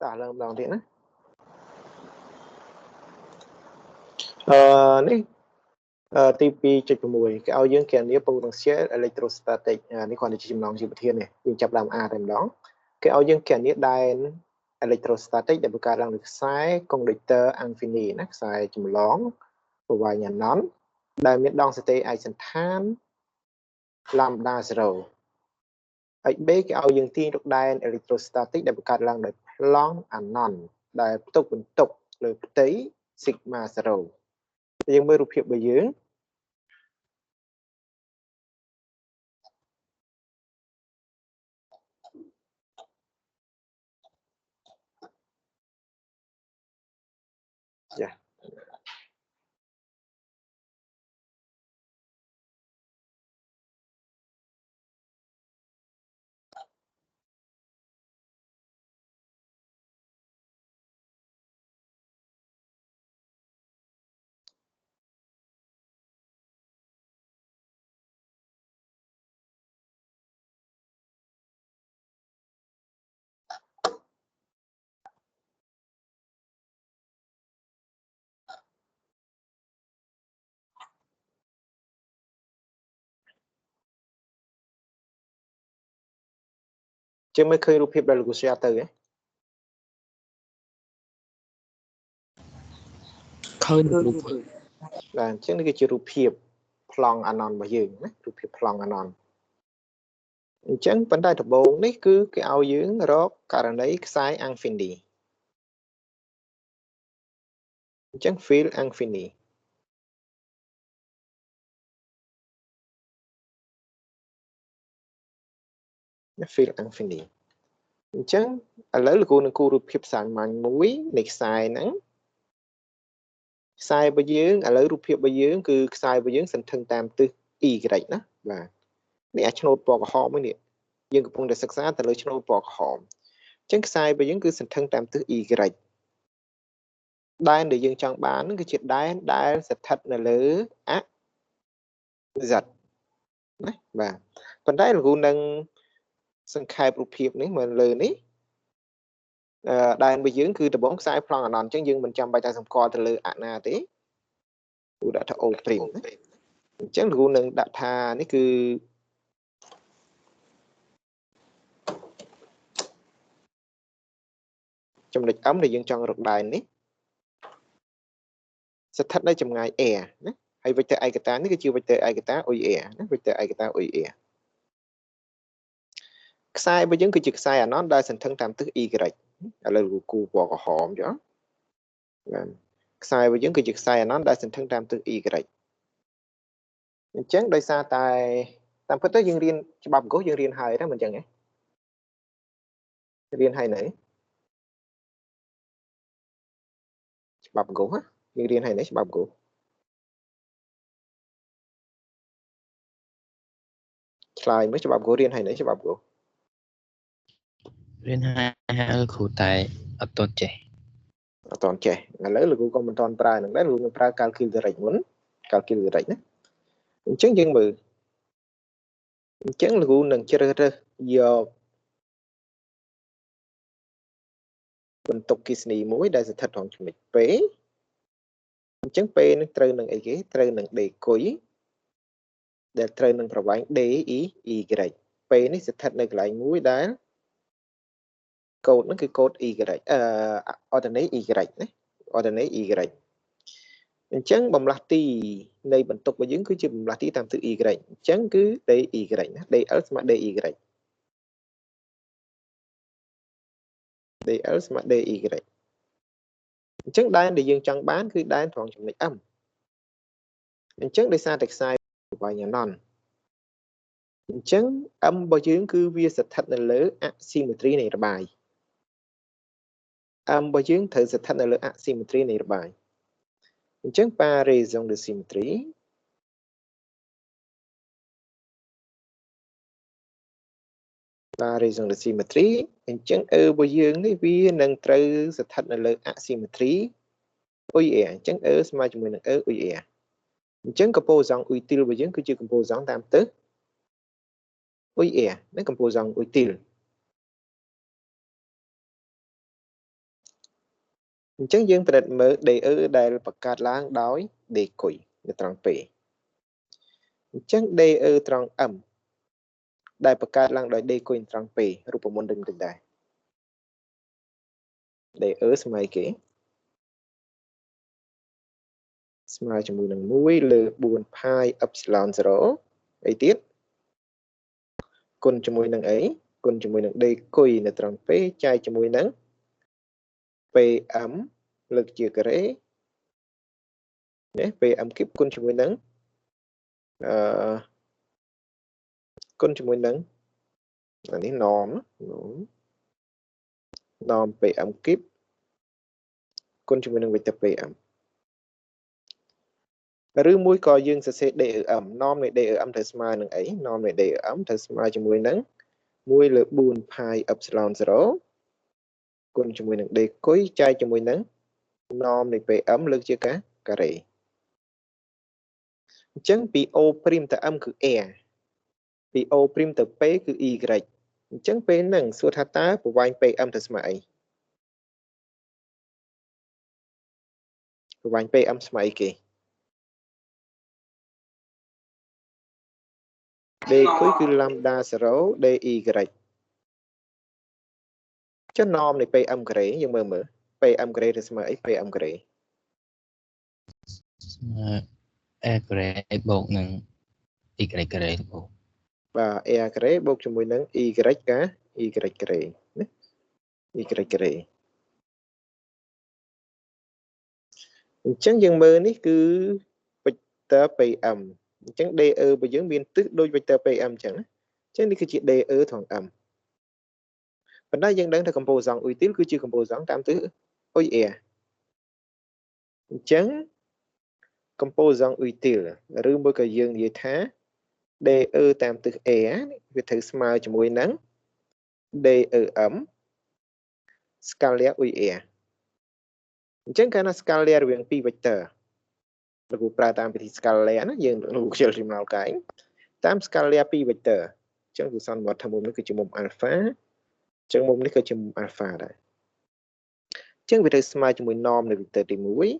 តាឡើងម្ដងទៀតណានេះទី 2.6 គេឲ្យយើងគណនា potential electrostatic នេះគ្រាន់តែជាចំណងជីវធាននេះយើងចាប់ដើមអាតែម្ដងគេឲ្យយើងគណនាដែន electrostatic ដែលបង្កើតឡើងដោយខ្សែ conductor infini ណាខ្សែចម្លងប្រវែង anon ដែលមានដងសតិឯកសណ្ឋាន lambda 0 ហើយ B គេឲ្យយើងទាញរកដែន electrostatic ដែលបង្កើតឡើងដោយប្លង់ anon ដែលផ្ទុកបន្ទុកលើផ្ទៃ sigma 0យើងមើលរូបភាពរបស់យើងចា ជាងមើលឃើញរូបភាពដែលលោកគ្រូ share ទៅឃើញរូបភាពបាទអញ្ចឹងនេះគឺជារូបភាពប្លង់ anon របស់យើងណារូបភាពប្លង់ anon អញ្ចឹងប៉ុន្តែដំបូងនេះគឺគេឲ្យយើងរកករណីខ្សែ infini អញ្ចឹង field infini field infini អញ្ចឹងឥឡូវលោកគ្រូនឹងគូររូបភាពសាមញ្ញមួយនៃខ្សែហ្នឹងខ្សែរបស់យើងឥឡូវរូបភាពរបស់យើងគឺខ្សែរបស់យើងសន្ធឹងតាមទិស y ណាបាទនេះអាឆ្នូតពណ៌ក្រហមនេះយើងកំពុងតែសិក្សាទៅលើឆ្នូតពណ៌ក្រហមអញ្ចឹងខ្សែរបស់យើងគឺសន្ធឹងតាមទិស y ដែនដែលយើងចង់បានហ្នឹងគឺជាដែនដែលស្ថិតនៅលើអ z ណាបាទប៉ុន្តែលោកគ្រូនឹងសង្ខេបរូបភាពនេះមើលលើនេះដែនរបស់យើងគឺដំបងខ្សែប្លង់អាណនអញ្ចឹងយើងមិនចាំបាច់តែសម្គាល់ទៅលើអណាទេគ្រូដាក់ថា O' អញ្ចឹងលោកគ្រូនឹងដាក់ថានេះគឺចំណុច M ដែលយើងចង់រកដែននេះស្ថិតនៅចម្ងាយ a ណាហើយវិច័យឯកតានេះគឺជាវិច័យឯកតា OA ណាវិច័យឯកតា OA ខ្សែរបស់យើងគឺជាខ្សែអាណនដែលសន្ធឹងតាមទិស y ឥឡូវគូពណ៌ក្រហមចុះបាទខ្សែរបស់យើងគឺជាខ្សែអាណនដែលសន្ធឹងតាមទិស y អញ្ចឹងដោយសារតែតាមពិតទៅយើងរៀនច្បាប់អង្គយើងរៀនហើយណាមិនអញ្ចឹងទេរៀនហើយនៅច្បាប់អង្គយើងរៀនហើយនៅច្បាប់អង្គឆ្លើយមើលច្បាប់អង្គរៀនហើយនៅច្បាប់អង្គរៀនហើយគ្រូតែអត់ទាន់ចេះឥឡូវលោកគ្រូក៏មិនទាន់ប្រើនឹងដែរលោកនឹងប្រើ calculus direct មុន calculus direct ណាអញ្ចឹងយើងមើលអញ្ចឹងលោកគ្រូនឹងជ្រើសរើសយកបន្ទុកគិសនីមួយដែលស្ថិតក្នុងចំណុច P អញ្ចឹង P នឹងត្រូវនឹងអីគេត្រូវនឹង D គុយដែលត្រូវនឹងប្រវែង D E Y P នេះស្ថិតនៅកន្លែងមួយដែលកូដហ្នឹងគឺកូដ Y ordinate Y ណា ordinate Y អញ្ចឹងបំលាស់ទីនៃបន្ទុករបស់យើងគឺជាបំលាស់ទីតាមទិស Y អញ្ចឹងគឺ DY ណា DL ស្មើ DY DL ស្មើ DY អញ្ចឹងដែនដែលយើងចង់បានគឺដែនត្រង់ចំណុច M អញ្ចឹងដោយសារតែខ្សែប្រវែងអាណនអញ្ចឹង M របស់យើងគឺវាស្ថិតនៅលើ asymmetry នៃរបាយ M របស់យើងត្រូវស្ថិតនៅលើ asymmetry នៃរបាយអញ្ចឹង par raison de symétrie អញ្ចឹងរបស់យើងនេះវានឹងត្រូវស្ថិតនៅលើ asymmetry OA អញ្ចឹងស្មើជាមួយនឹង OA អញ្ចឹង composant utile របស់យើងគឺជា composant តាមទិស OA ណា composant utile Chẳng dương bật mở đề ư đại bạc cát láng đói đề quỷ để trăng pê. Chẳng đề ư trăng âm đại bạc cát láng đói đề quỷ trăng pê rụp môn đừng đừng đại. Đề ư smai kì. Smai cho mùi nâng mũi lư buồn pi epsilon 0 ấy tiết. Côn cho mùi nâng ấy. Côn cho mùi nâng đề quỷ để trăng pê chai cho mùi nâng. Pê ấm lực chìa kể rễ. Pê ấm kiếp côn cho mùi nâng. Côn cho mùi nâng. Này nòm. Nòm pê ấm kiếp. Côn cho mùi nâng vector pê ấm. Rư mũi co dương sẽ đề ở ẩm nom này đề ở ẩm thật smile nâng ấy nom này đề ở ẩm thật smile cho mũi nâng mũi lửa buồn pi epsilon 0 quân cho mũi nâng đề cối chai cho mũi nâng nom này về ẩm lực chưa cá cà rỉ chẳng bị o prim ta âm cứ e bị o prim ta p cứ y chẳng p nâng suốt hạt tá của vài p âm thật smile của vài p âm smile kì đề cuối cứ lambda 0 dy cho nom này p âm gray nhưng mà mở p âm gray thì smile p âm gray e gray bột nâng y gray bột và e gray bột cho mùi nâng y cá y gray y gray chẳng dừng mơ ní cứ vector p âm chẳng đề ơ bởi dưỡng biên tức đôi vector p âm chẳng chẳng đi cứ chỉ đề ơ thằng âm phần đó dân đang theo compo dòng uy tín cứ chưa compo dòng tam tứ ôi e chẳng compo dòng uy tín rương bởi cả dương vậy thá đề ơ tam tứ e việc thử smile cho mùi nắng đề ơ ấm scalia uy e chẳng cái là scalia riêng pi vector là cụ pra tam pi scalia nó dương lục chơi tìm nào cái tam scalia pi vector chẳng cụ son một thằng mồm nó cứ chỉ mồm alpha chẳng mồm nó cứ chỉ mồm alpha đấy chẳng vì thử smile cho mùi norm này vector tìm mũi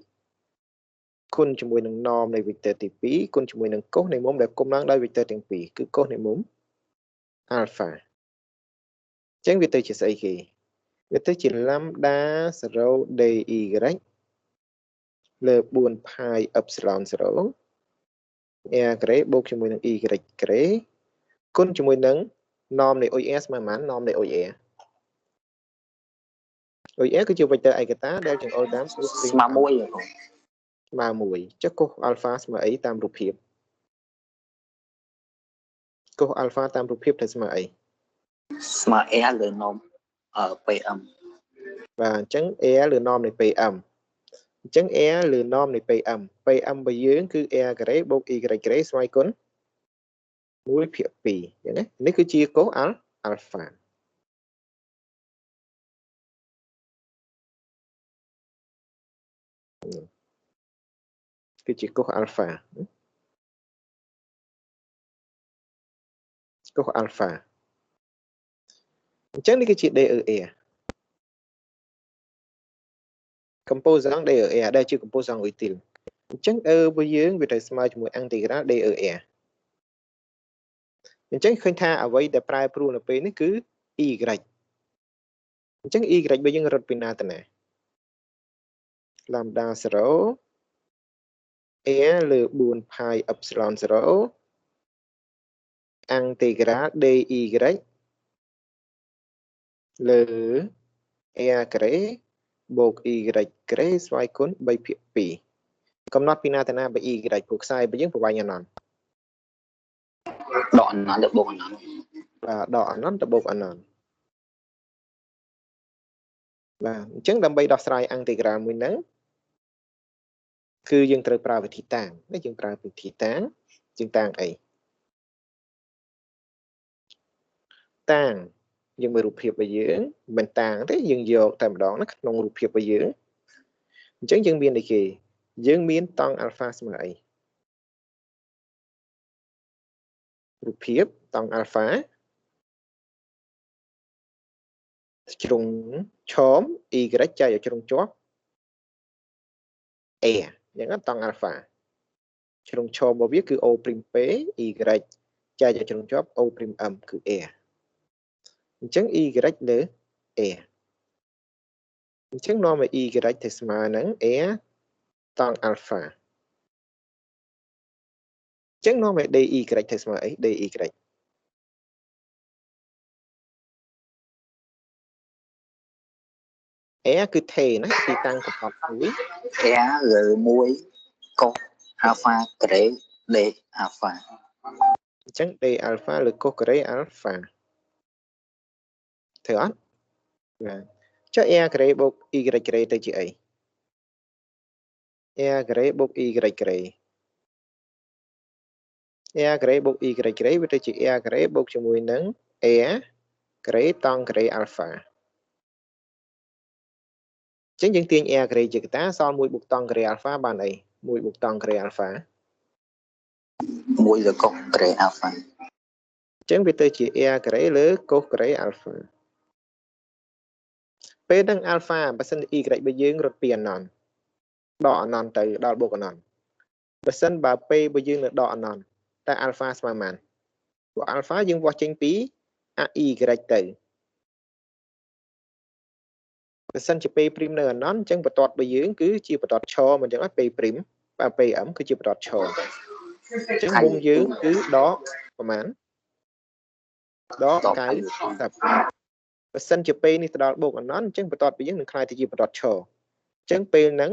kun cho mùi nâng norm này vector tìm pi kun cho mùi nâng cốt này mồm đẹp công năng đây vector tìm pi cứ cốt này mồm alpha chẳng vì tôi chỉ xây gì vector chỉ lambda 0 dy lơ buồn pi epsilon 0 e gray bốc cho mùi nâng y gray côn cho mùi nâng norm này OS mà mán norm này OS cứ chưa vector ai ta đeo chừng O8 mà mùi chắc cô alpha mà ấy tam rụp hiệp cô alpha tam rụp hiệp thật mà ấy mà e là norm ở p âm và chấn e là norm này p âm chấn e là norm này p âm bây dưới cứ e gray bốc y gray xoay cún mũi phiệp pì vậy đấy nếu cứ chia cố alpha cứ chỉ cố alpha chẳng đi cái chuyện đây ở e compose dáng đây ở e đây chưa compose dáng uy tín chẳng bây dưới vì thầy smile cho mùi ăn thì ra đây ở e chẳng khơi tha ở vậy để prai pru là p nó cứ y chẳng y bây giờ rất pin nè lambda 0 e lơ buồn pi epsilon 0 integra dy lơ e gray bột y gray xoay cuốn bay phiệp pì cầm nót pin nè bay y buộc sai bây giờ của bài nhà nón đoạn nó được bột nó và đỏ nó được bột anh nón và chứng đâm bay đọc sai integra mình nắng cứ dân trời pra về thị tàng nó dân pra về thị táng dân tàng ấy tàng nhưng mà rụp hiệp ở dưới mình tàng thế dân dột tầm đó nó nông rụp hiệp ở dưới chẳng dân biên này kì dân miên tăng alpha mà ấy rụp hiệp tăng alpha trùng chóm y chạy ở trong chóp e យ៉ាងតង់ alpha ជ្រុងឈររបស់វាគឺ o prime p y ចែកឲ្យជ្រុងជាប់ o prime m គឺ a អញ្ចឹង y លើ a អញ្ចឹងនាំឲ្យ y ទៅស្មើនឹង a តង់ alpha អញ្ចឹងនាំឲ្យ dy ទៅស្មើអី dy a គឺថេណាទីតាំងកំណត់មួយ e លើ1 cos alpha ក្រេ d alpha អញ្ចឹង d alpha លើ cos ការ៉េ alpha ធ្វើអត់បាទចុះ a ការ៉េបូក y ការ៉េទៅជាអី a ការ៉េបូក y ការ៉េ a ការ៉េបូក y ការ៉េវាទៅជា a ការ៉េបូកជាមួយនឹង a ការ៉េតង់ការ៉េ alpha អញ្ចឹងយើងទាញ a ការ៉េជាកតាសល់1បូកតង់ការ៉េ alpha បានអី1បូកតង់ការ៉េ alpha 1 លើ cos ក្រេ alpha អញ្ចឹងវាទៅជា a ការ៉េលើ cos ការ៉េ alpha ពេលហ្នឹង alpha បើសិន y របស់យើងរត់ពីអណន្តដកអណន្តទៅដល់បូកអណន្តបើសិនបើពេលរបស់យើងនៅដកអណន្តតែ alpha ស្មើប៉ុន្មានព្រោះ alpha យើងវាស់ចេញពី y ទៅបើសិនជាពេលព្រីមនៅអណន្តអញ្ចឹងបន្ទាត់របស់យើងគឺជាបន្ទាត់ឈរមិនអញ្ចឹងពេលព្រីមបើពេល m គឺជាបន្ទាត់ឈរអញ្ចឹងមុំយើងគឺដកប្រហែលដក90បើសិនជាពេលនេះទៅដល់បូកអណន្តអញ្ចឹងបន្ទាត់របស់យើងនឹងក្លាយទៅជាបន្ទាត់ឈរអញ្ចឹងពេលហ្នឹង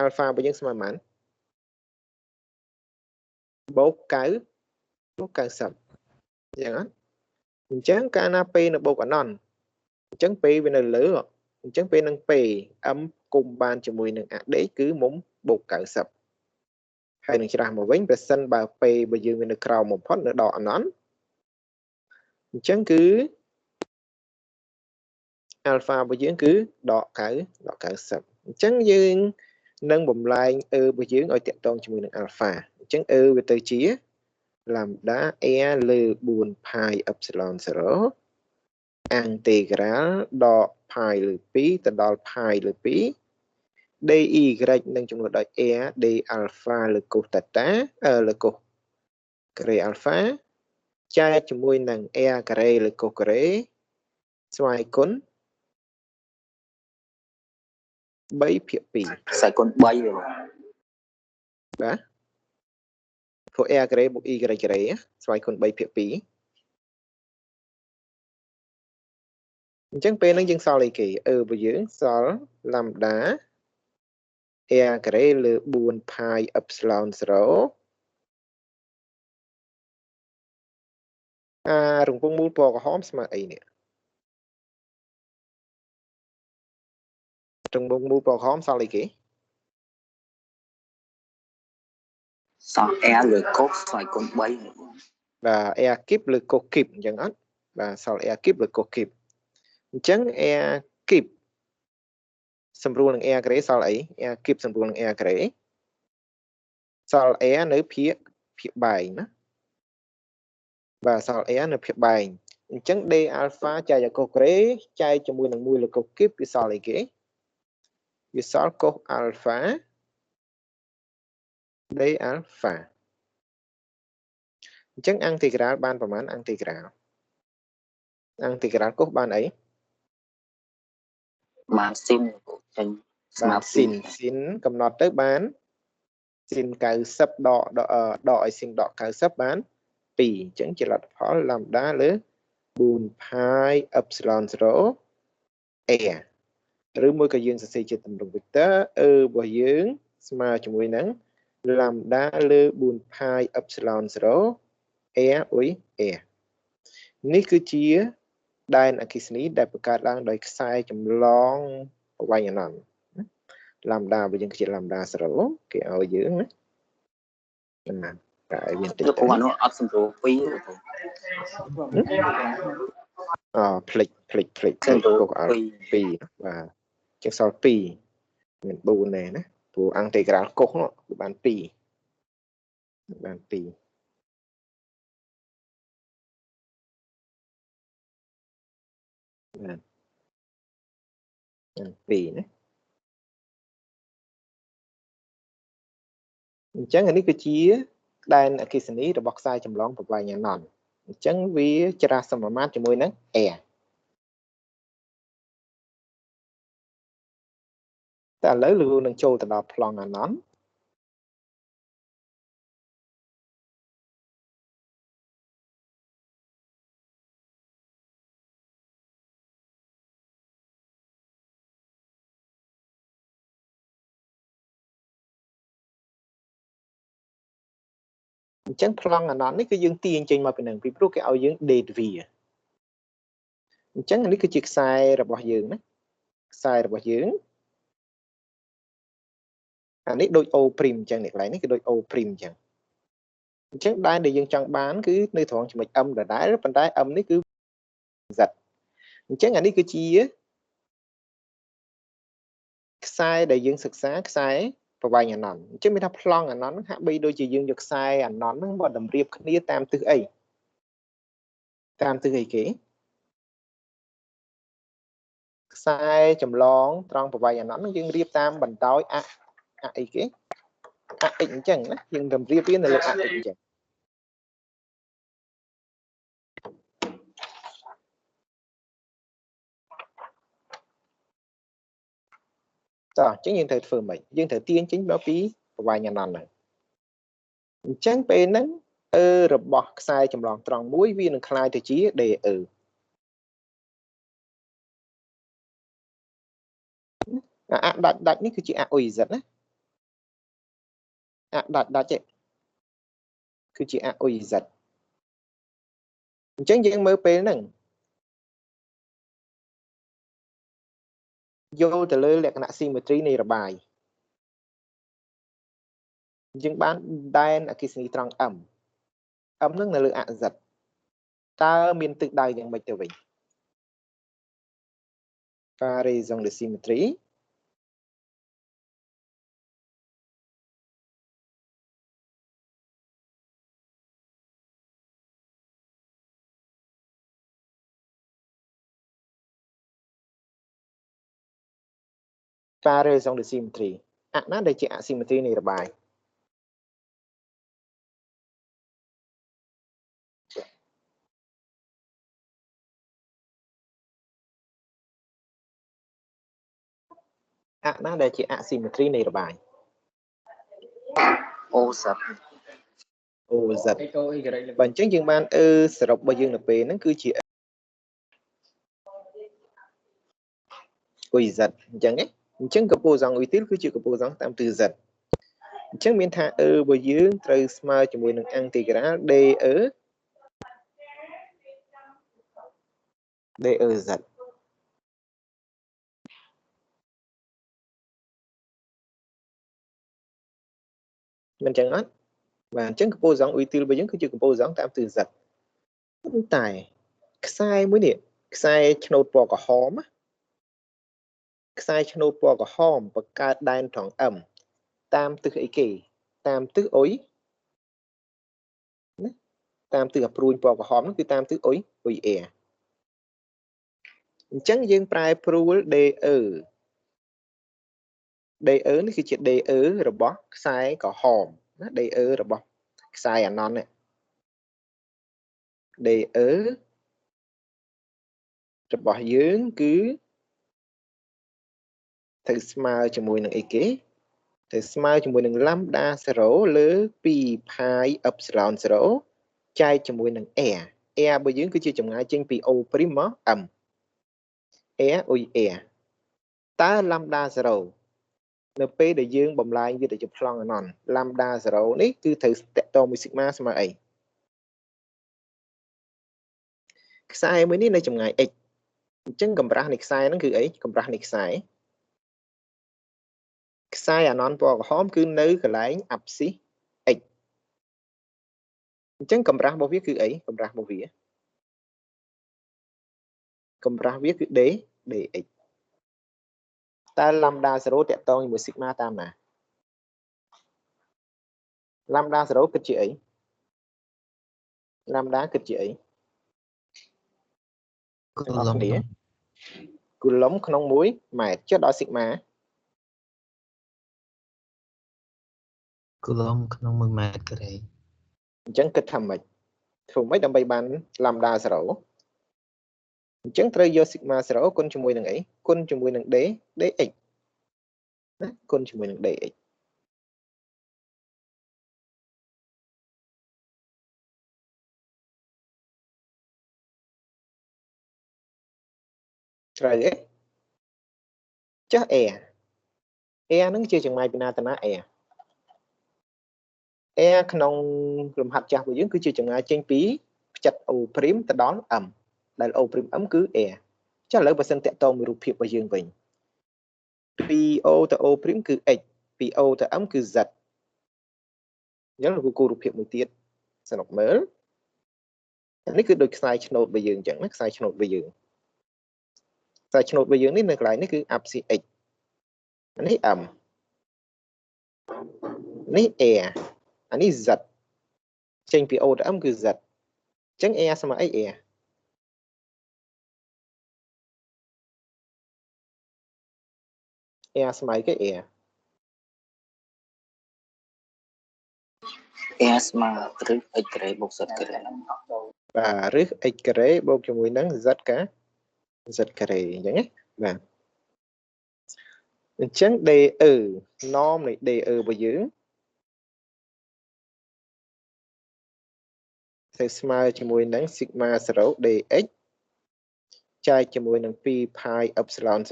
alpha របស់យើងស្មើប៉ុន្មានបូក9បូក90អញ្ចឹងអញ្ចឹងកាលណាពេលនៅបូកអណន្តអញ្ចឹងពេលវានៅលើអញ្ចឹងពេលនឹងពេល m គុំបានជាមួយនឹង AD គឺមុំបូក90ហើយនឹងច្រាស់មកវិញប្រសិនបើពេលបើយើងវានៅក្រោមបំផុតនៅដកអណន្តអញ្ចឹងគឺ alpha របស់យើងគឺដក90អញ្ចឹងយើងនឹងបំលែងរបស់យើងឲ្យតាក់ទងជាមួយនឹង alpha អញ្ចឹងវាទៅជា lambda a លើ4 pi epsilon 0 integral ដក pi លើ2ទៅដល់ pi លើ2 dy នឹងចំនួនដោយ a d alpha លើ cos theta លើ cos ការ៉េ alpha ចែកជាមួយនឹង a ការ៉េលើ cos ការ៉េស្វ័យគុណ3 ភាគ 2 ខ្សែគុណ3បាទព្រោះ a ការ៉េបូក y ការ៉េស្វ័យគុណ3 ភាគ 2អញ្ចឹងពេលហ្នឹងយើងសល់អីគេរបស់យើងសល់ lambda a ការ៉េលើ4 pi epsilon 0រង្វង់មូលពណ៌ក្រហមស្មើអីនេះរង្វង់មូលពណ៌ក្រហមសល់អីគេសល់ r លើ cos ស្វ័យគុណ3បាទ r គីបលើ cos គីបអញ្ចឹងអត់បាទសល់ r គីបលើ cos គីបអញ្ចឹង r គីបសម្រួលនឹង r ការ៉េសល់អី r គីបសម្រួលនឹង r ការ៉េសល់ r នៅភាគបែងណាបាទសល់ r នៅភាគបែងអញ្ចឹង d alpha ចែកឲ្យ cos ការ៉េចែកជាមួយនឹង1លើ cos គីបវាសល់អីគេវាសល់ cos alpha d alpha អញ្ចឹងអង់ទីក្រាលបានប្រមាណអង់ទីក្រាលcos បានអីបានស៊ីនចេញស្មើស៊ីនកំណត់ទៅបានស៊ីន90ដកឲ្យស៊ីនដក90បាន2អញ្ចឹងជាលទ្ធផល lambda លើ4 pi epsilon 0 a ឬមួយក៏យើងសរសេរជាទម្រង់ vector របស់យើងស្មើជាមួយនឹង lambda លើ4 pi epsilon 0 a a នេះគឺជាដែនអគ្គិសនីដែលបង្កើតឡើងដោយខ្សែចម្លងប្រវែងអនន្ត lambda របស់យើងគឺជា lambda 0គេឲ្យយើងណាតែវាតិចទៅគ្រូអានោះអត់សម្រួល2ភ្លេចកុសឲ្យ2បាទចឹងសល់2មាន4ដែរណាព្រោះអង់តេក្រាលកុសគឺបាន2បាន2បាទ2ណា chẳng anh ấy cứ chia đàn cái sinh ý rồi bọc sai chấm lóng một vài nhà nòn chẳng vì chả sầm mà mát cho môi nắng ta lấy luôn đang trâu từ đó plong là nón chẳng plong là nón ấy cứ dương tiền trên mà bên này vì pro cái ao dương đề vì chẳng anh ấy cứ chiếc sai rồi bỏ dương đấy sai rồi bỏ dương anh ấy đôi ô prim chẳng này lại cái đôi ô prim chẳng chẳng đai để dương chẳng bán cứ nơi thoáng cho mình âm là đái rất phần đái âm đấy cứ giật chẳng anh ấy cứ chia sai để dương thực sáng sai và vài nhà nón chứ mình thắp plong là nón hạ bi đôi chỉ dương được sai à nón nó bỏ đầm riệp kia tam tư ấy kế sai chấm lóng trong và vài nón dương riệp tam bẩn tối ấy kế ịnh chẳng á dương đầm riệp biến là ịnh chẳng đó chính dương thời phở mình dương thời tiên chính báo phí và vài nhà nón này chẳng bên nắng rồi bỏ sai chấm lóng trong mũi viên được khai thì chí để đặt ní cứ chị ôi giật á đặt chị cứ chị ôi giật chẳng những mơ bên nắng vô từ lời lệ nạ symmetry này là bài nhưng bán đen ở cái sinh trong ẩm nước là lựa giật ta miền tự đài những mạch tiểu bình variation de symmetry variation de symmetry nó đây chị symmetry này là bài nó đây chị symmetry này là bài ô giật bằng chứng dương ban sở độc bao dương là về nó cứ chị ôi giật chẳng ấy chứng cặp bộ dòng uy tín cứ chịu cặp bộ dòng tam từ giật chứng miền tha bao dương từ smart cho mùi nâng ăn thì cái D giật mình chẳng hết và chứng cặp bộ dòng uy tín bao dương cứ chịu cặp bộ dòng tam từ giật tài sai mới điện sai channel bỏ cả hóm sai channel bỏ cả hóm và cả đan thẳng ẩm tam tư ấy kỳ tam tư ối tam tư gặp ruồi bỏ cả hóm nóคือtam tư ối chẳng dương prai pruol đây nóคือchuyện rồi bỏ sai cả hóm đây rồi bỏ sai à non này đây rồi bỏ dương cứ thử smile cho mùi nâng ấy kế thử smile cho mùi nâng lambda zero lỡ pi pi epsilon zero chai cho mùi nâng bởi dương cứ chia chồng ngay trên pi o primo ẩm ôi ta lambda zero np để dương bầm lại như để chụp long non lambda zero ní cứ thử to với sigma mà ấy sai mới ní này chồng ngay x chân cầm ra này sai nó cứ ấy cầm ra này sai à non bỏ hóm cứ nơi cái lái ập xí x chân cầm ra bao viết cứ ấy cầm ra bao viết cầm ra viết cứ đế để x ta lambda zero tẹt to như một sigma tam nè lambda zero cực chị ấy lambda cực chị ấy cú lống không muối mà trước đó sigma coulomb ក្នុង 1 ម៉ែត្រការ៉េ អញ្ចឹងគិតថាម៉េចធ្វើម៉េចដើម្បីបាន lambda 0 អញ្ចឹងត្រូវយក sigma 0 គុណជាមួយនឹងអីគុណជាមួយនឹង dx ណាគុណជាមួយនឹង dx ត្រូវទេចុះ a ហ្នឹងជាចម្ងាយពីណាទៅណា a ក្នុងលំហាត់ចាស់របស់យើងគឺជាចម្ងាយចេញពីផ្ចិត o' ទៅដល់ m ដែល o' m គឺ a ចុះឥឡូវបើសិនតាក់ទងមួយរូបភាពរបស់យើងវិញពី o ទៅ o' គឺ x ពី o ទៅ m គឺ z អញ្ចឹងគូរូបភាពមួយទៀតសនុកមើលនេះគឺដូចខ្សែឆ្នូតរបស់យើងអញ្ចឹងណាខ្សែឆ្នូតរបស់យើងខ្សែឆ្នូតរបស់យើងនេះនៅកន្លែងនេះគឺ apsis x នេះ m នេះ a អានេះ z ចេញពី o ទៅ m គឺ z អញ្ចឹង a ស្មើអី a ស្មើគេ a ស្មើឬ x ការ៉េបូក z ការ៉េបាទឬ x ការ៉េបូកជាមួយនឹង z ការ៉េអញ្ចឹងណាបាទអញ្ចឹង DE norm នៃ DE របស់យើងត្រូវស្មើជាមួយនឹង sigma 0 dx ចែកជាមួយនឹង 2 pi epsilon 0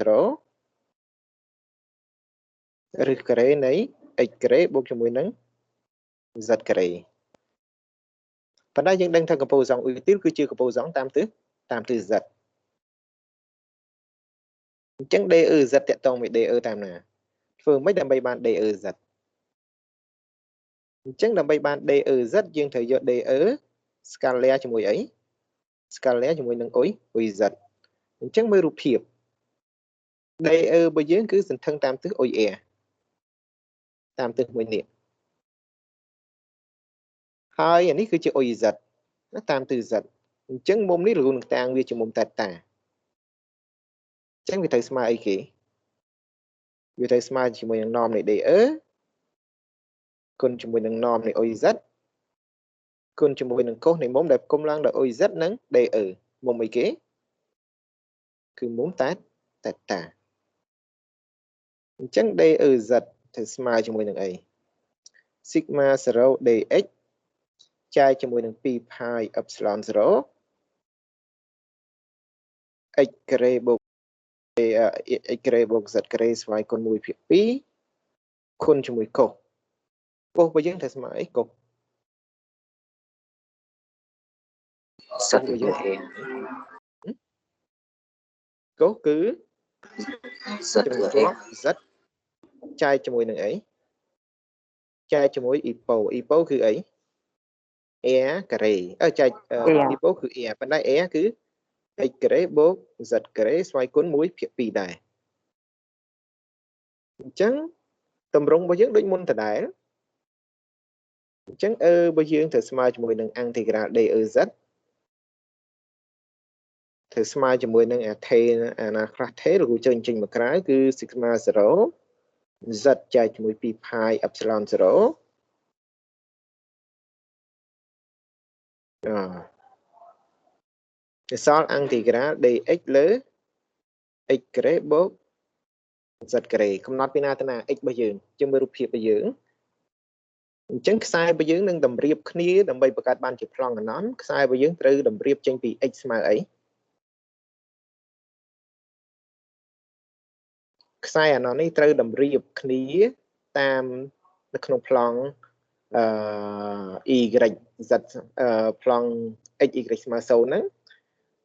ឬការ៉េនៃ x ការ៉េបូកជាមួយនឹង z ការ៉េប៉ុន្តែយើងដឹងថាកម្ពូលសង់ឧយទីលគឺជាកម្ពូលសង់តាមទិសz អញ្ចឹង DE z តាក់ទងមួយ DE តាមណាធ្វើម៉េចដើម្បីបាន DE z អញ្ចឹងដើម្បីបាន DE z យើងត្រូវយក DE ស្កាឡែជាមួយអីស្កាឡែជាមួយនឹងអុយ z អញ្ចឹងមើលរូបភាព DE របស់យើងគឺសន្ធឹងតាមទិសអុយ a តាមទិសមួយនេះហើយអានេះគឺជាអុយ z តាមទិស z អញ្ចឹងមុំនេះរលូននឹងតាំងវាជាមុំតេតាអញ្ចឹងវាត្រូវស្មើអីគេវាត្រូវស្មើជាមួយនឹង norm នៃ DE គុណជាមួយនឹង norm នៃអុយ z គុណជាមួយនឹងកុសនៃមុំដែលគុំឡើងដោយអុយ z និង DE មុំអីគេគឺមុំតេតាអញ្ចឹង DE z ត្រូវស្មើជាមួយនឹងអី sigma 0 dx ចែកជាមួយនឹង 2 pi epsilon 0 x ការ៉េបូក x ការ៉េបូក z ការ៉េស្វ័យគុណ 1/2 គុណជាមួយកុសរបស់យើងត្រូវស្មើអីកុសរបស់យើងកុសគឺ z z ចែកជាមួយនឹងអីចែកជាមួយ epo គឺអី a ការ៉េចែក epo គឺ a ប៉ុន្តែ a គឺ x ការ៉េបូក z ការ៉េស្វ័យគុណ 1/2 ដែរអញ្ចឹងតម្រងរបស់យើងដូចមុនដដែលអញ្ចឹងរបស់យើងត្រូវស្មើជាមួយនឹង integral DEZ ត្រូវស្មើជាមួយនឹងអាណាខ្លះថេឬក៏ចេញមកក្រៅគឺ sigma 0 z ចែកជាមួយ 2 pi epsilon 0វាសល់ integral dx លើ x ការ៉េបូក z ការ៉េកំណត់ពីណាទៅណា x របស់យើងជើងមើលរូបភាពរបស់យើងអញ្ចឹងខ្សែរបស់យើងនឹងតម្រៀបគ្នាដើម្បីបង្កើតបានជាប្លង់អណន្តខ្សែរបស់យើងត្រូវតម្រៀបចេញពី x ស្មើអីខ្សែអណន្តនេះត្រូវតម្រៀបគ្នាតាមនៅក្នុងប្លង់y z ប្លង់ x y ស្មើ0ហ្នឹង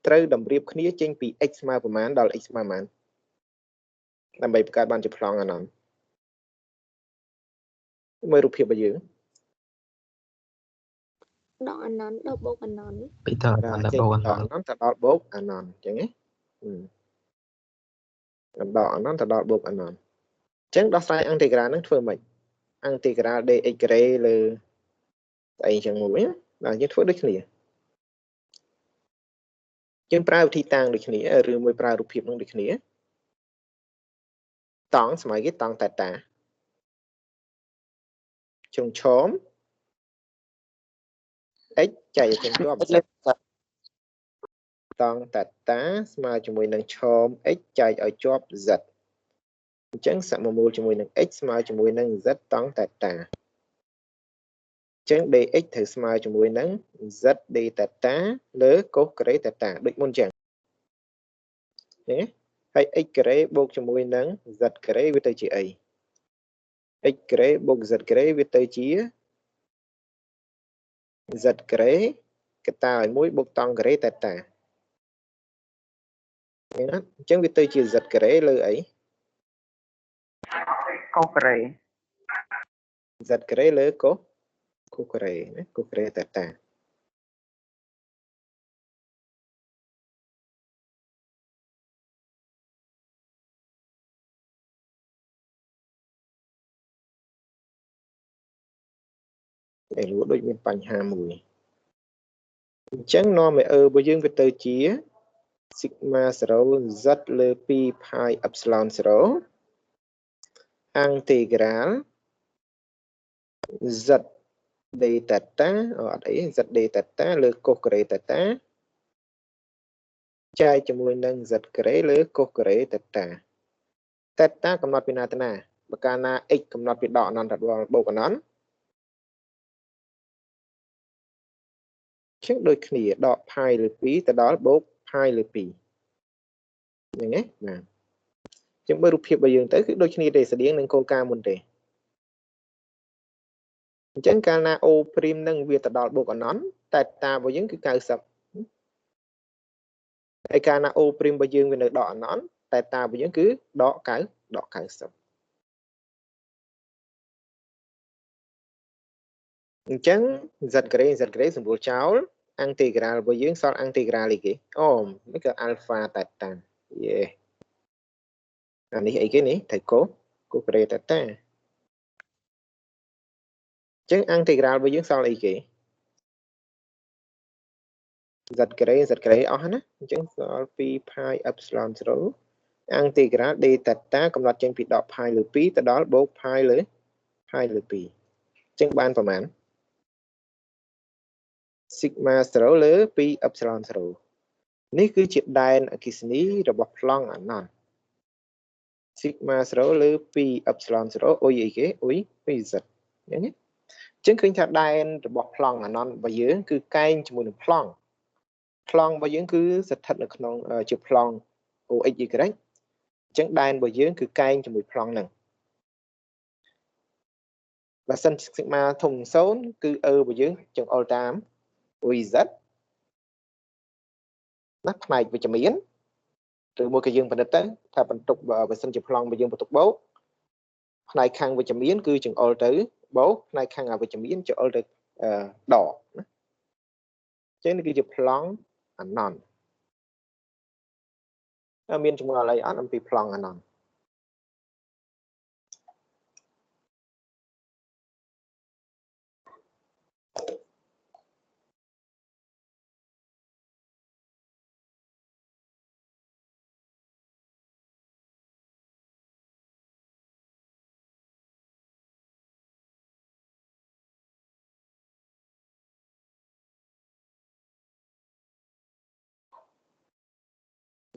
ត្រូវតម្រៀបគ្នាចេញពី x ស្មើប្រមាណដល់ x ស្មើប្រមាណដើម្បីបង្កើតបានជាប្លង់អណន្តមើលរូបភាពរបស់យើងដកអណន្តដល់បូកអណន្តពីតដល់បូកអណន្តទៅដល់បូកអណន្តអញ្ចឹងណាដល់អណន្តទៅដល់បូកអណន្តអញ្ចឹងដោះស្រាយ integral ហ្នឹងធ្វើម៉េច integral dx ការ៉េលើស្អីអញ្ចឹងមួយបាទយើងធ្វើដូចគ្នាយើងប្រើវិធីតាំងដូចគ្នាឬមួយប្រើរូបភាពហ្នឹងដូចគ្នាតង់ស្មើគេតង់តេតា trong chóm x chạy trong chóm z tông tạt tá mà cho mùi nâng chóm x chạy ở chóm z chẳng sẵn mà mùi cho mùi nâng x mà cho mùi nâng z tông tạt tá chẳng dx thử mà cho mùi nâng z đi tạt tá lỡ cố cái tạt tá định môn chẳng nhé hay x cái bốc cho mùi nâng z cái với tay chỉ ấy x cái bốc z cái với tay chỉ z cái ta ở mũi bốc tông cái tạt tá chẳng với tay chỉ z cái lỡ ấy câu kể giật cái lỡ cố cái tạt tá để lúa đôi miền bánh hà mùi chẳng no mẹ bây giờ với tới chia sigma rho z lơ pi pi epsilon rho integral z d theta ở đấy z d theta lơ cos kare theta chạy cho mùi nâng z kare lơ cos kare theta theta cầm nọt pina thena bacana x cầm nọt pin đỏ non đặt vào bộ của nó trước đôi khỉ đỏ pi lơ pi từ đó bố pi lơ pi như thế nè chúng tôi rút bây giờ tới đôi khi để sẽ điên nâng cô ca một đề chẳng ca na ô prim nâng việc tập đọc bộ của nó tại ta với những cái cao sập tại ca na ô prim bây giờ về đỏ nó tại ta với những cứ đỏ cái sập chẳng giật cái dùng bộ cháu integral với những son integral gì mấy cái alpha tại ta yeah anh ấy cái này thầy cố cái tại ta chẳng integral với những son gì giật cái ở hả chẳng so pi pi epsilon rho integral d theta cầm nọt trên pi đỏ pi lử pi từ đó bố pi lử pi chẳng banประมาณ sigma rho lử pi epsilon rho នេះគឺជាដែនអគ្គិសនីរបស់ប្លង់អាណន sigma rho លឺ pi epsilon rho អ៊ុយអីគេអ៊ុយ z អញ្ចឹងឃើញថាដែនរបស់ប្លង់អាណនរបស់យើងគឺកែងជាមួយនឹងប្លង់របស់យើងគឺស្ថិតនៅក្នុងជាប្លង់ OX Y អញ្ចឹងដែនរបស់យើងគឺកែងជាមួយប្លង់ហ្នឹងបើសិន sigma ធំ0គឺរបស់យើងចង្អុលតាម z ណាផ្នែកវិជ្ជមានឬមួយក៏យើងពិនិត្យទៅថាបន្ទុកបើសិនជាប្លង់របស់យើងបន្ទុកបូកផ្នែកខាងវិជ្ជមានគឺចង្អុលទៅបូកផ្នែកខាងអវិជ្ជមានចង្អុលទៅដកណាអញ្ចឹងនេះគឺជាប្លង់អាណនមានចម្ងល់អីអត់អំពីប្លង់អាណន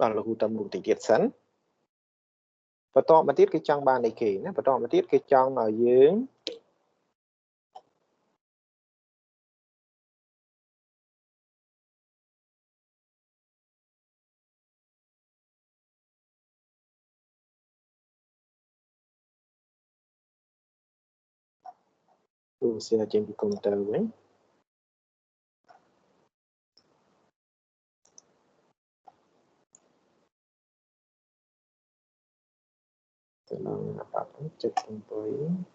ដល់រហូតដល់មុខទៀតសិនបន្តមកទៀតគេចង់បានអីគេណាបន្តមកទៀតគេចង់ឲ្យយើងទូរស័ព្ទចេញពីកុំព្យូទ័រវិញទៅដល់អត់78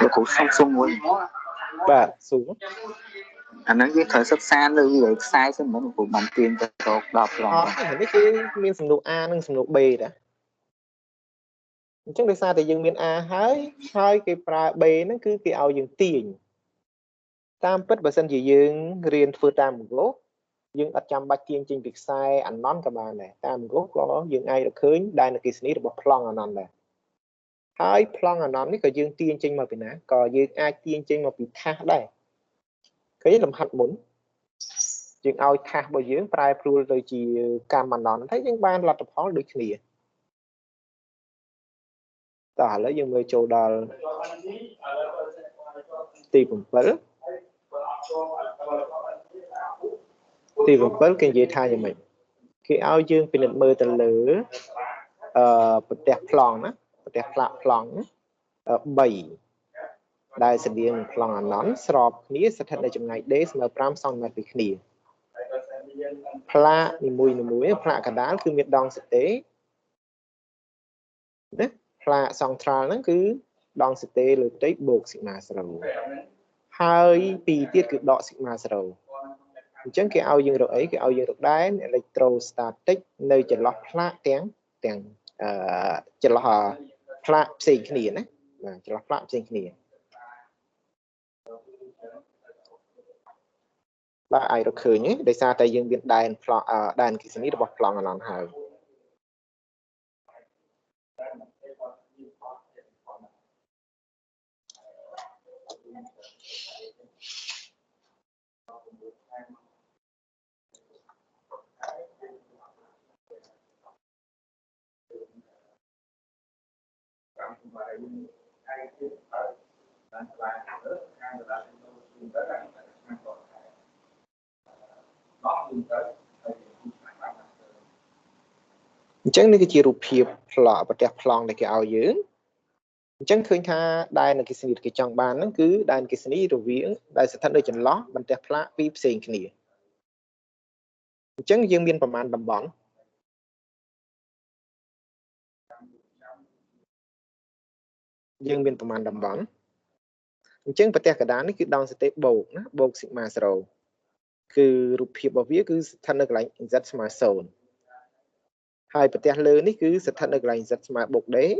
លោកគ្រូសុំមួយបាទស៊ូអាហ្នឹងយើងត្រូវសិក្សាលើខ្សែសិនមិនលោកគ្រូបានទាញទៅរក10ត្រង់នេះគឺមានសំណួរ A និងសំណួរ B ដែរ Chẳng được sao thì dương miền A hơi cái pra B nó cứ cái ao dương tiền tam bất và sân gì dương riêng phơi tam gốc dương ở trong bát tiên trên việc sai ăn nón các bạn này tam gốc có dương ai được khơi đây là cái sinh được bọc plong ở nón này hai plong ở nón này có dương tiên trên mà bị ná có dương ai tiên trên mà bị tha đây cái làm hạt muốn dương ao tha bao dương prai pru rồi chỉ cam mà nón thấy những ban là tập hóa được gì ta lấy dương người châu đào tìm một vỡ thì một vỡ cái gì thay cho mình khi ao dương bị nện mưa từ lửa bật đẹp plong á bật đẹp plong bảy đại sự viên plong nón sọp ní sẽ thật là trong ngày đế mà pram xong mà bị khỉ pla ni mùi pla cả đá cứ miệt đong thực tế đấy pla xong tra nó cứ đong thực tế lượt đấy buộc xịt mà sầu hai pi tiết cực đọ xịt mà sầu chẳng cái ao dương rồi ấy cái ao dương được đá electrostatic nơi chỉ lọt pla tiếng tiếng chỉ lọt pla xịt khỉ đấy chỉ lọt pla xịt khỉ ba ai được khởi nhé để xa tay dương việt đàn đàn kỳ sinh được bọc lòng ở lòng hào chẳng cái chiều phiệp lọ và đẹp lòng này cái ao dưới chẳng khơi tha đài là cái sinh cái trong bàn nó cứ đài cái sinh rồi viếng đài sẽ thân nơi chân ló bằng đẹp lạ vi sinh cái này chẳng dương biênประมาณ đầm bón dương biên ประมาณ đầm bón chẳng bật đẹp cái đá nó cứ đong sẽ tế bột xịt mà sầu cứ rụp phiệp bảo viết cứ thân nơi lạnh rất mà sầu hai bật đẹp lớn ní cứ sẽ thân nơi lạnh rất mà bột đế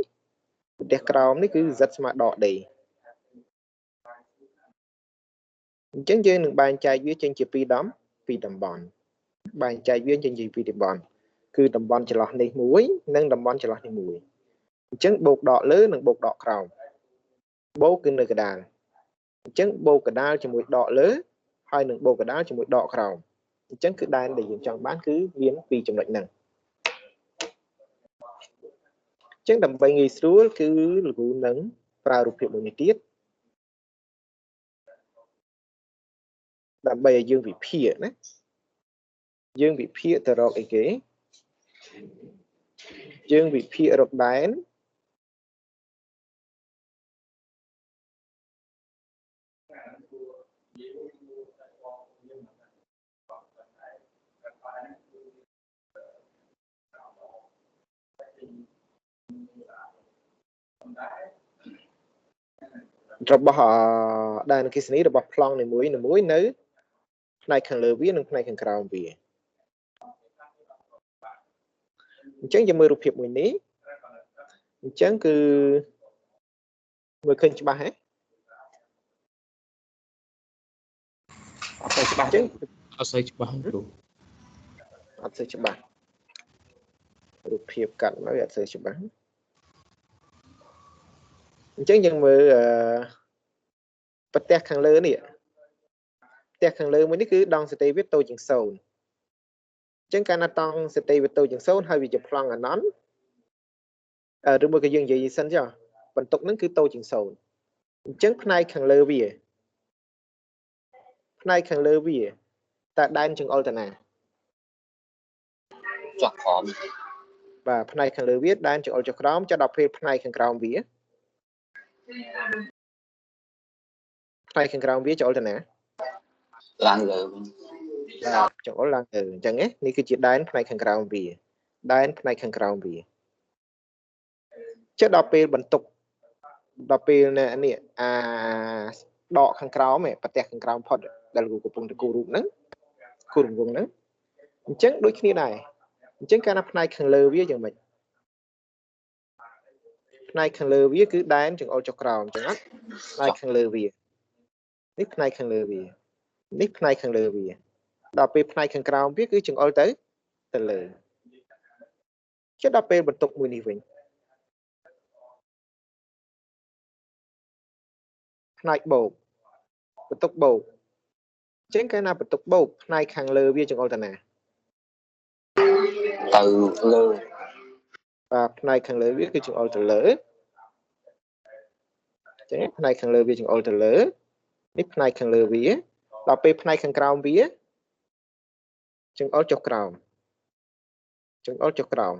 đẹp cao ní cứ rất mà đỏ đầy chẳng dương được bàn chai viết trên chữ pi đóm pi đầm bón bàn chai viết trên chữ pi đầm bón cứ đầm bón chỉ lọt này muối nâng đầm bón chỉ lọt này muối chẳng bột đỏ lớn nâng bột đỏ cao bố cứ nơi cái đàn chẳng bột cái đá cho mũi đỏ lớn hai nâng bột cái đá cho mũi đỏ cao chẳng cứ đàn để dùng trong bán cứ viên vì trong lệnh nâng chẳng đầm bay nghi xuống cứ lũ nâng vào rụp hiệu một tiết đầm bay dương bị phịa đấy dương bị phịa từ rộng ấy kế dương bị phịa rộng đáy rồi bỏ đàn cái này rồi bỏ plong này muối nới này khăn lơ viết này khăn cào về chẳng cho mưa rụp hiệp mình ní chẳng cứ mưa khinh cho ba hết chẳng Saya coba dulu. sẽ cho ba rụp hiệp cạnh nó sẽ cho ba chẳng nhưng mưa bắt tẹt khăn lơ nè tẹt khăn lơ mới ní cứ đong sẽ tây viết tôi chừng sầu chẳng cái nào tông sẽ tây viết tôi chừng sầu hơi bị chụp plong ở nón rồi một cái dương gì xanh chứ vận tục nó cứ tôi chừng sầu chẳng này khăn lơ về này khăn lơ về ta đan chừng alternate chọn khóm và này khăn lơ viết đan chừng alternate cho đọc phê này khăn cào về này khăn cào viết cho alternate lang lờ chỗ là chẳng ấy ní cứ chỉ đan này khăn cào về đan này khăn cào về chứ đọc phê vận tục đọc phê này đọ khăn cào mẹ bắt tẹt khăn cào phật đại lục của vùng từ cù rụng nắng chẳng đôi khi này chẳng cái này khăn lơ viết cho mình ផ្នែកខាងលើវាគឺដែនចង្អុលចុះក្រោមអញ្ចឹងណាផ្នែកខាងលើវានេះផ្នែកខាងលើវានេះផ្នែកខាងលើវាដល់ពេលផ្នែកខាងក្រោមវាគឺចង្អុលទៅលើចុះដល់ពេលបន្ទុកមួយនេះវិញផ្នែកបូកបន្ទុកបូកអញ្ចឹងកាលណាបន្ទុកបូកផ្នែកខាងលើវាចង្អុលទៅណាទៅលើបាទផ្នែកខាងលើវាគឺចង្អុលទៅលើអញ្ចឹងផ្នែកខាងលើវាចង្អុលទៅលើនេះផ្នែកខាងលើវាដល់ពេលផ្នែកខាងក្រោមវាចង្អុលចុះក្រោមចង្អុលចុះក្រោម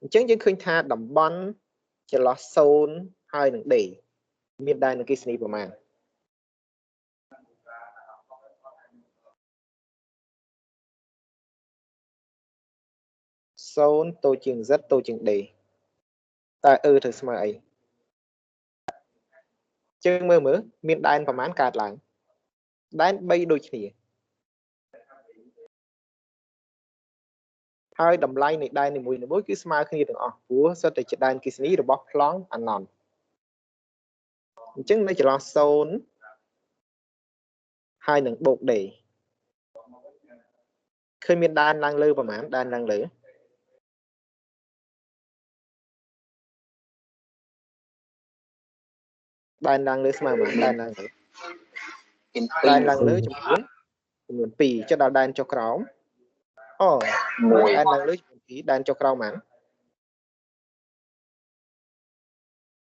អញ្ចឹងយើងឃើញថាតំបន់ចន្លោះ0ហើយនឹង D មានដែនអគ្គិសនីប្រមាណ0តូចជាង Z តូចជាង D តើត្រូវស្មើអីជើងមើលមានដែនប្រមាណកើតឡើងដែន3ដូចគ្នាហើយតម្លៃនៃដែននីមួយៗគឺស្មើគ្នាទាំងអស់ព្រោះសុទ្ធតែជាដែនអគ្គិសនីរបស់ប្លង់អាណនអញ្ចឹងនៅចន្លោះ0ហើយនឹងបូក D ឃើញមានដែនឡើងលើប្រមាណដែនឡើងលើដែនឡើងលើស្មើប្រមាណដែនឡើងលើដែនឡើងលើចំនួន2ចុះដល់ដែនចុះក្រោមដែនឡើងលើចំនួន2ដែនចុះក្រោមហ្នឹង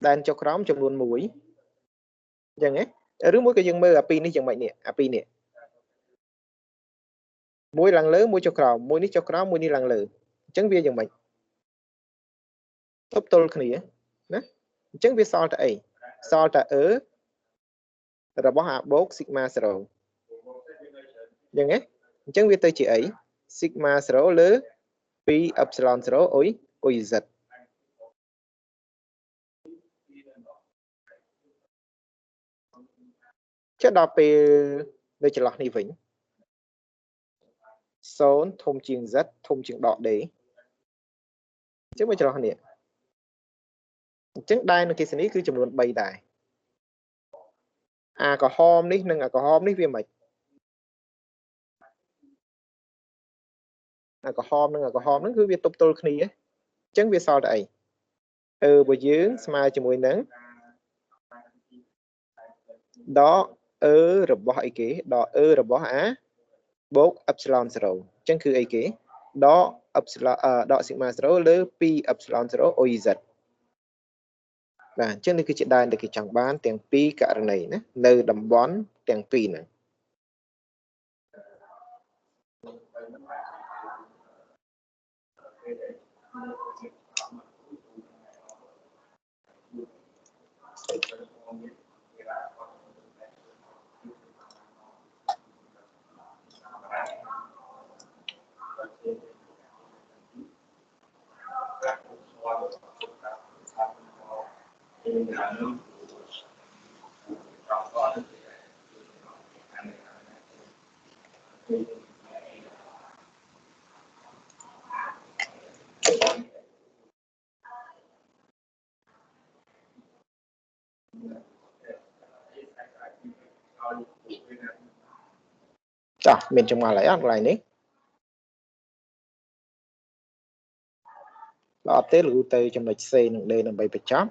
ដែនចុះក្រោមចំនួន1អញ្ចឹងឬមួយក៏យើងមើលអាពីរនេះយ៉ាងម៉េចនេះអាពីរនេះមួយឡើងលើមួយចុះក្រោមមួយនេះចុះក្រោមមួយនេះឡើងលើអញ្ចឹងវាយ៉ាងម៉េចទល់គ្នាណាអញ្ចឹងវាសល់តែអីសល់តែរបស់អាបូក sigma 0អញ្ចឹងអញ្ចឹងវាទៅជាអី sigma 0 លើ 2 epsilon 0 អុយ z ចុះដល់ពេលនៅចន្លោះនេះវិញ0ធំជាង z ធំជាងដក d អញ្ចឹងមកចន្លោះនេះអញ្ចឹងដែនអគ្គិសនីគឺចំនួន3ដែរអាក្រហមនេះនិងអាក្រហមនេះវាមិនអាក្រហមនិងអាក្រហមហ្នឹងគឺវាទប់ទល់គ្នាអញ្ចឹងវាសល់តែអីរបស់យើងស្មើជាមួយនឹងដករបស់អីគេដករបស់អាបូក epsilon 0អញ្ចឹងគឺអីគេដក epsilon ដក sigma 0 លើ 2 epsilon 0 អុយ z បាទអញ្ចឹងនេះគឺជាដែនដែលគេចង់បានទាំងពីរករណីណានៅតំបន់ទាំងពីរហ្នឹងចាស់មានចម្ងល់អីអត់កន្លែងនេះបើអត់ទេលោកទៅចំណុច C និង D ដើម្បីបញ្ចប់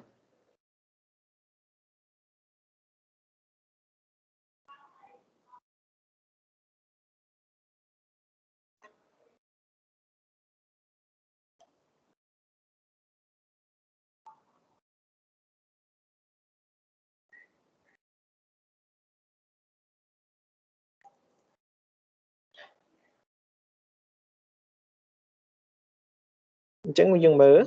អញ្ចឹងយើងមើល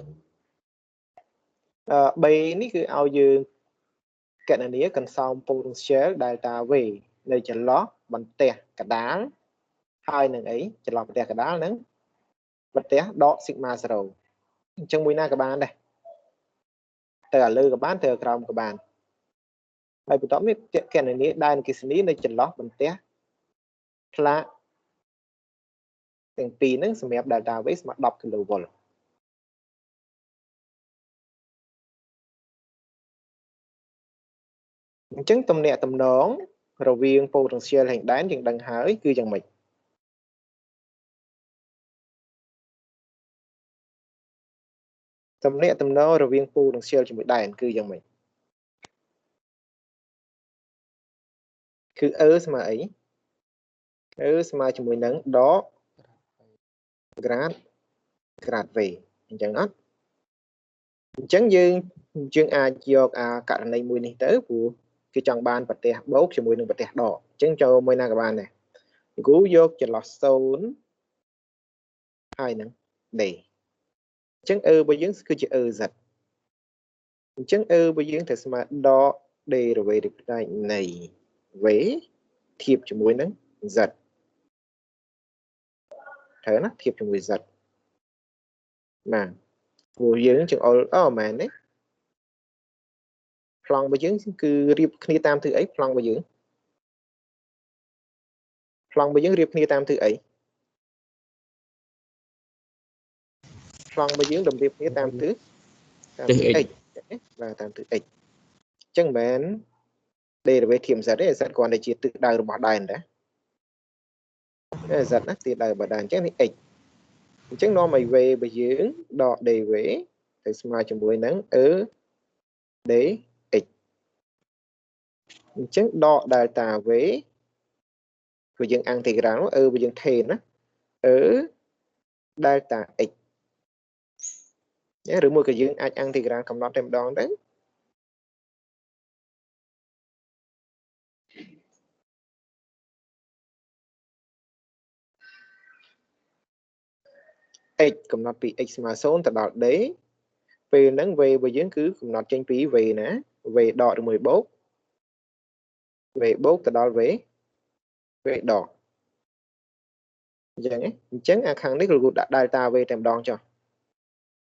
B នេះគឺឲ្យយើងកណនាកន្សោម potential delta V នៅចន្លោះបន្ទះកដាលហើយនឹងអីចន្លោះបន្ទះកដាលនឹងបន្ទះដក sigma 0អញ្ចឹងមួយណាក៏បានដែរទៅលើក៏បានទៅក្រោមក៏បានហើយបន្ទាប់នេះកណនាដែនអគ្គិសនីនៅចន្លោះបន្ទះផ្លាកទាំងពីរហ្នឹងសម្រាប់ delta V ស្មើ10 kV អញ្ចឹងតំណាក់តំណងរវាង potential ហើយដែនយើងដឹងហើយគឺយ៉ាងម៉េចតំណាក់តំណងរវាង potential ជាមួយដែនគឺយ៉ាងម៉េចគឺ ស្មើអីស្មើជាមួយនឹងដក grad v អញ្ចឹងអត់អញ្ចឹងយើងអាចយកអាករណីមួយនេះទៅព្រោះគេចង់បានប្រទេសបូកជាមួយនឹងប្រទេសដកអញ្ចឹងចូលមួយណាក៏បានដែរគ្រូយកចន្លោះ0ហើយនឹង d អញ្ចឹងរបស់យើងគឺជា z អញ្ចឹងរបស់យើងត្រូវស្មើដក derivative នៃ v ធៀបជាមួយនឹង z ត្រូវណាធៀបជាមួយ z បាទព្រោះយើងចង្អុលមែនទេប្លង់របស់យើងគឺរៀបគ្នាតាមទិសអីប្លង់របស់យើងរៀបគ្នាតាមទិសអីប្លង់របស់យើងតម្រៀបគ្នាតាមទិស x បាទតាមទិស x អញ្ចឹងមិនមែន derivative z ទេ z គ្រាន់តែជាទិសដៅរបស់ដែនដែរz ណាទិសដៅរបស់ដែនអញ្ចឹងនេះ x អញ្ចឹងនាំឲ្យ v របស់យើងដក dv ទៅស្មើជាមួយនឹង dx អញ្ចឹងដក delta v ព្រោះយើងអាំងទីក្រាមរបស់យើងថេនណាdelta x ឬមួយក៏យើងអាចអាំងទីក្រាមកំណត់តែម្ដងទៅx កំណត់ពី x ស្មើ0ទៅដល់ d ពេលហ្នឹង v របស់យើងគឺកំណត់ចេញពី v ណា v ដកឬមួយបូក v បូកទៅដល់ v ដកអញ្ចឹងអាខាងនេះគឺដាក់ delta v តែម្ដងចុះ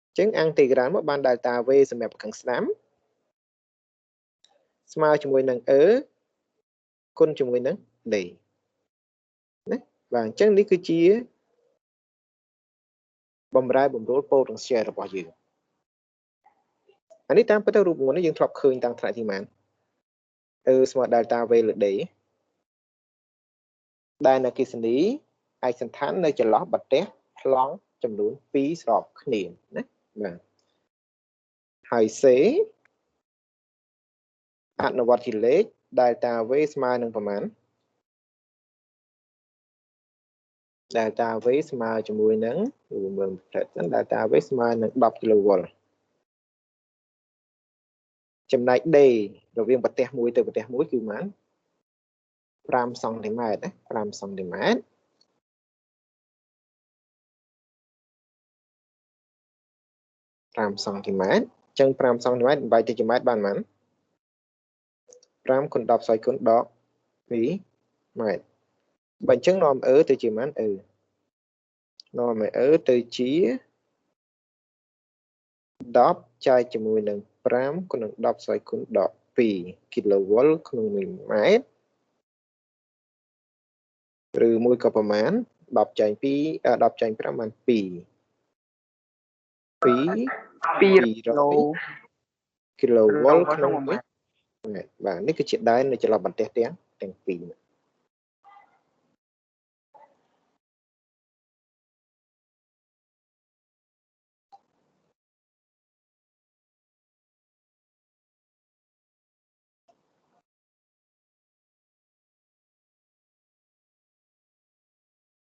អញ្ចឹងអាំងទីក្រាមមកបាន delta v សម្រាប់ខាងស្ដាំស្មើជាមួយនឹងគុណជាមួយនឹង d ណាបាទអញ្ចឹងនេះគឺជាបំរែបំរួល potential របស់យើងអានេះតាមពិតទៅរូបមន្តនេះយើងធ្លាប់ឃើញតាំងថ្នាក់ទីម៉ានស្មើ delta v លើ d ដែលនៅអគ្គិសនីឯកសណ្ឋាននៅចន្លោះប្រទេសប្លង់ចំនួន2ស្របគ្នាណាបាទហើយ c អនុវត្តជាលេខ delta v ស្មើនឹងប្រមាណ delta v ស្មើជាមួយនឹងមើលប្រសិន delta v ស្មើនឹង10 kV ចំណែក d រវាងប្រទេសមួយទៅប្រទេសមួយគឺប៉ុន្មាន5 សង់ទីម៉ែត្រណា5 សង់ទីម៉ែត្រ5 សង់ទីម៉ែត្រអញ្ចឹង5 សង់ទីម៉ែត្របែកទៅជាម៉ែត្របានប៉ុន្មាន5 គុណ 10 ស្អីគុណដក 2 ម៉ែត្របើអញ្ចឹងនាំទៅជាប៉ុន្មាននាំឲ្យទៅជា10ចែកជាមួយនឹង5គុណនឹង10ស្អីគុណដក 2 kV ក្នុងមីលីម៉ែត្រឬមួយក៏ប្រមាណ10ចែក2 10ចែក5បាន2 200 kV ក្នុង1 បាទនេះគឺជាដែននៅចន្លោះប្រទេសទាំងពីរ